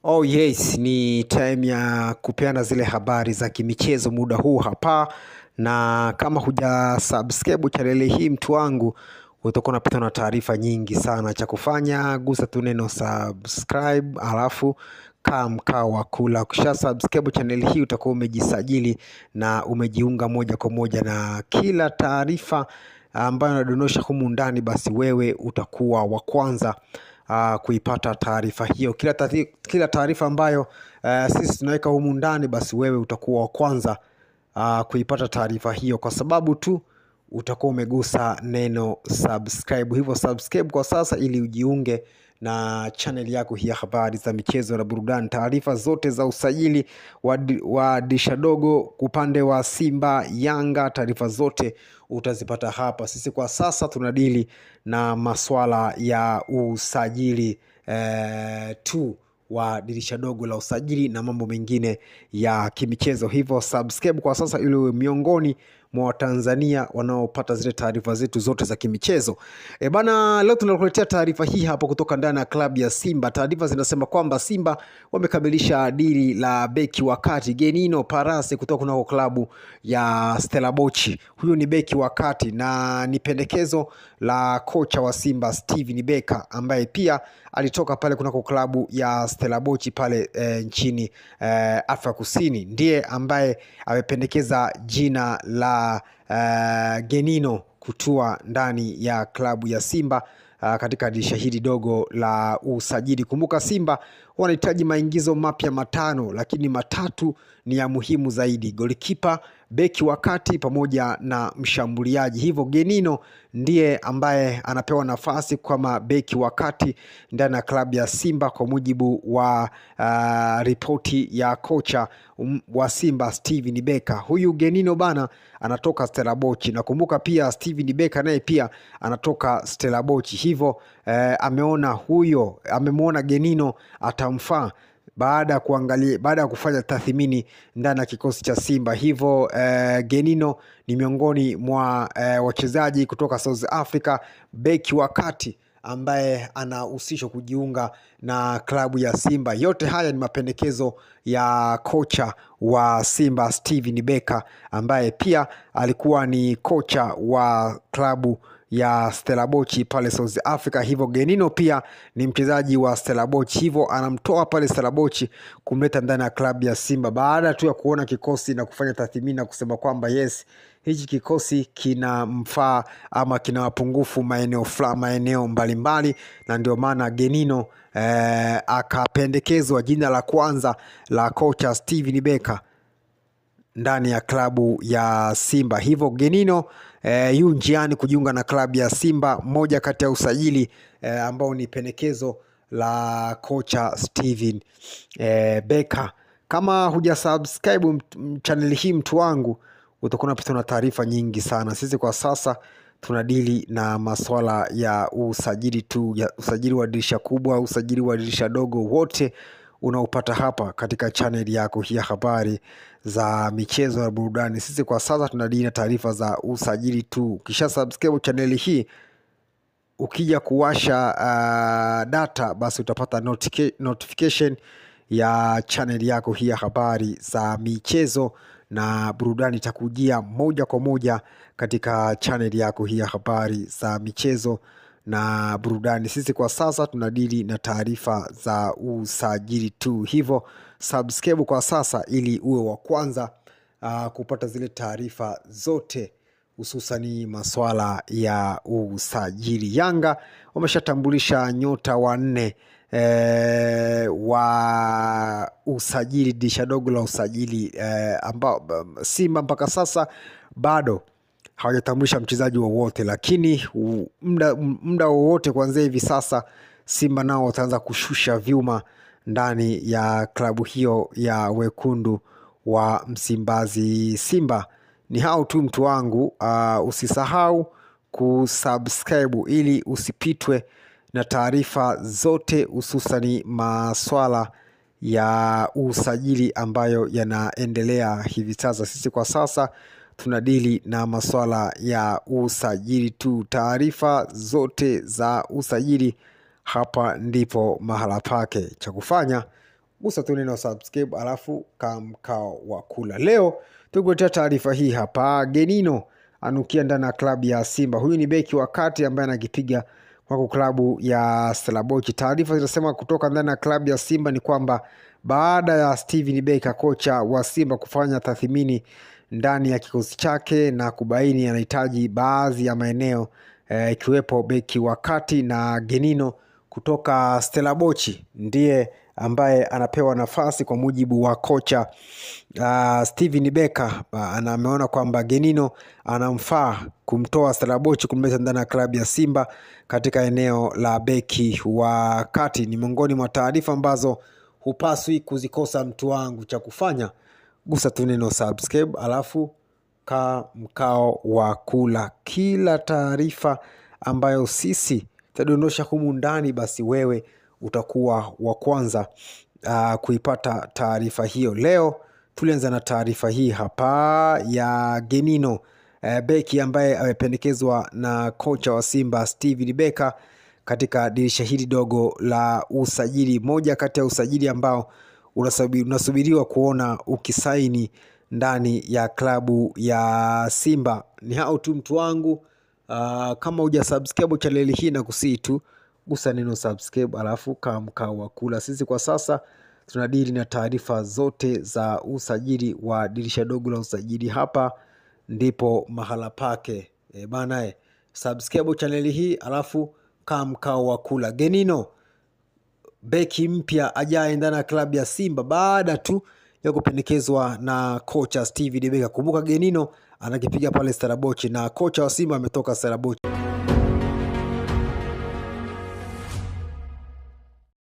Oh yes, ni time ya kupeana zile habari za kimichezo muda huu hapa. Na kama huja subscribe channel hii mtu wangu, utakuwa unapata na taarifa nyingi sana. Cha kufanya gusa tu neno subscribe, alafu kaa mkao wa kula. Ukisha subscribe channel hii utakuwa umejisajili na umejiunga moja kwa moja na kila taarifa ambayo nadondosha humu ndani, basi wewe utakuwa wa kwanza kuipata taarifa hiyo. Kila taarifa ambayo sisi tunaweka humu ndani, basi wewe utakuwa wa kwanza kuipata taarifa hiyo, kwa sababu tu utakuwa umegusa neno subscribe. Hivyo subscribe kwa sasa ili ujiunge na channel yako hii ya habari za michezo na burudani. Taarifa zote za usajili wa dirisha dogo, upande wa Simba, Yanga, taarifa zote utazipata hapa. Sisi kwa sasa tunadili na maswala ya usajili tu wa dirisha dogo la usajili na mambo mengine ya kimichezo. Hivyo subscribe kwa sasa ili miongoni mwa Tanzania wanaopata zile taarifa zetu zote za kimichezo. Bana, leo tunakuletea taarifa hii hapa kutoka ndani ya klabu ya Simba. Taarifa zinasema kwamba Simba wamekamilisha dili la beki wa kati Genino Parase kutoka kunako klabu ya Stellenbosch. Huyu ni beki wa kati na ni pendekezo la kocha wa Simba Steven Becker, ambaye pia alitoka pale kunako klabu ya Stellenbosch pale nchini Afrika Kusini. Ndiye ambaye amependekeza jina la Genino kutua ndani ya klabu ya Simba katika dirisha hili dogo la usajili. Kumbuka Simba wanahitaji maingizo mapya 5, lakini 3 ni ya muhimu zaidi: golikipa, beki wa kati pamoja na mshambuliaji. Hivyo Genino ndiye ambaye anapewa nafasi kama beki wa kati ndani ya klabu ya Simba, kwa mujibu wa ripoti ya kocha wa Simba Steven Becker. Huyu Genino bana anatoka Stellenbosch, na kumbuka pia Steven Becker naye pia anatoka Stellenbosch. Hivyo amemwona Genino atamfaa baada ya kufanya tathmini ndani ya kikosi cha Simba. Hivyo Genino ni miongoni mwa wachezaji kutoka South Africa, beki wa kati ambaye anahusishwa kujiunga na klabu ya Simba. Yote haya ni mapendekezo ya kocha wa Simba Steven Becker, ambaye pia alikuwa ni kocha wa klabu ya Stellenbosch pale South Africa. Hivyo Genino pia ni mchezaji wa Stellenbosch, hivyo anamtoa pale Stellenbosch kumleta ndani ya klabu ya Simba baada tu ya kuona kikosi na kufanya tathmini na kusema kwamba yes, hichi kikosi kina mfaa ama kina mapungufu maeneo mbalimbali, na ndio maana Genino akapendekezwa jina la kwanza la kocha Steven Becker ndani ya klabu ya Simba. Hivyo Genino yu njiani kujiunga na klabu ya Simba, moja kati ya usajili ambao ni pendekezo la kocha Steven Becker. Kama huja subscribe channel hii mtu wangu, utakuwa unapata na taarifa nyingi sana. Sisi kwa sasa tunadili na maswala ya usajili tu, ya usajili wa dirisha kubwa, usajili wa dirisha dogo, wote unaupata hapa katika channel yako hii ya habari za michezo na burudani. Sisi kwa sasa tunadili na taarifa za usajili tu. Kisha subscribe channel hii, ukija kuwasha data, basi utapata notification ya channel yako hii ya habari za michezo na burudani. Itakujia moja kwa moja katika channel yako hii ya habari za michezo na burudani. Sisi kwa sasa tunadili na taarifa za usajili tu. Hivyo subscribe kwa sasa ili uwe wa kwanza kupata zile taarifa zote, hususani maswala ya usajili. Yanga wameshatambulisha nyota 4 wa usajili, dirisha dogo la usajili, ambao Simba mpaka sasa bado hawajatambulisha mchezaji wowote, lakini muda wowote kuanzia hivi sasa Simba nao wataanza kushusha vyuma ndani ya klabu hiyo ya wekundu wa Msimbazi. Simba ni hao tu mtu wangu. Usisahau kusubscribe ili usipitwe na taarifa zote, hususani maswala ya usajili ambayo yanaendelea hivi sasa. Sisi kwa sasa tunadili na maswala ya usajili tu. Taarifa zote za usajili, hapa ndipo mahala pake. Cha kufanya gusa tu neno subscribe alafu kaa mkao wa kula. Leo tukuletea taarifa hii hapa. Genino anukia ndani ya klabu ya Simba. Huyu ni beki wa kati ambaye anakipiga kwa klabu ya Stellenbosch. Taarifa zinasema kutoka ndani ya klabu ya Simba ni kwamba baada ya Steven Becker, kocha wa Simba, kufanya tathmini ndani ya kikosi chake na kubaini anahitaji baadhi ya maeneo ikiwepo beki wa kati, na Genino kutoka Stellenbosch ndiye ambaye anapewa nafasi kwa mujibu wa kocha Steven Becker. Ameona kwamba Genino anamfaa kumtoa Stellenbosch kumleta ndani ya klabu ya Simba katika eneo la beki wa kati. Ni miongoni mwa taarifa ambazo hupaswi kuzikosa mtu wangu. Cha kufanya gusa tu neno subscribe alafu kaa mkao wa kula. Kila taarifa ambayo sisi tadondosha humu ndani, basi wewe utakuwa wa kwanza kuipata taarifa hiyo. Leo tulianza na taarifa hii hapa ya Genino, beki ambaye amependekezwa na kocha wa Simba Steven Becker katika dirisha hili dogo la usajili. Moja kati ya usajili ambao unasubiriwa kuona ukisaini ndani ya klabu ya Simba. Ni hao tu mtu wangu. Kama uja subscribe channel hii na kusii tu gusa neno subscribe alafu kaa mkao wa kula. Sisi kwa sasa tunadili na taarifa zote za usajili wa dirisha dogo la usajili. Hapa ndipo mahala pake bana. Subscribe channel hii alafu kaa mkao wa kula. Genino beki mpya ajaye ndani ya klabu ya Simba baada tu ya kupendekezwa na kocha Steven Becker. Kumbuka Genino anakipiga pale Stellenbosch na kocha wa Simba ametoka Stellenbosch.